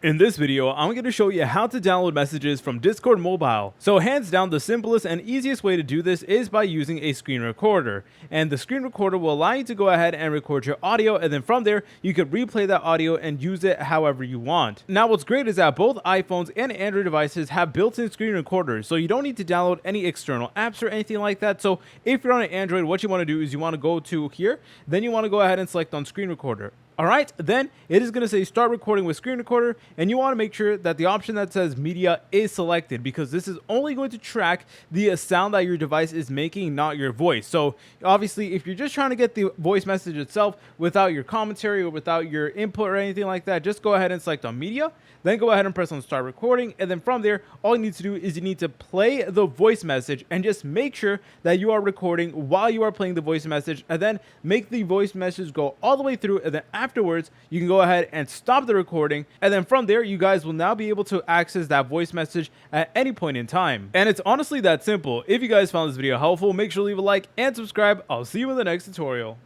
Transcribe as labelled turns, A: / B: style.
A: In this video, I'm going to show you how to download messages from Discord Mobile. So hands down, the simplest and easiest way to do this is by using a screen recorder. And the screen recorder will allow you to go ahead and record your audio, and then from there, you can replay that audio and use it however you want. Now, what's great is that both iPhones and Android devices have built-in screen recorders, so you don't need to download any external apps or anything like that. So if you're on an Android, what you want to do is you want to go to here, then you want to go ahead and select on screen recorder. Alright, then it is going to say start recording with screen recorder, and you want to make sure that the option that says media is selected, because this is only going to track the sound that your device is making, not your voice. So obviously, if you're just trying to get the voice message itself without your commentary or without your input or anything like that, just go ahead and select on media, then go ahead and press on start recording, and then from there, all you need to do is you need to play the voice message and just make sure that you are recording while you are playing the voice message, and then make the voice message go all the way through, and then afterwards you can go ahead and stop the recording, and then from there you guys will now be able to access that voice message at any point in time. And it's honestly that simple. If you guys found this video helpful, make sure to leave a like and subscribe. I'll see you in the next tutorial.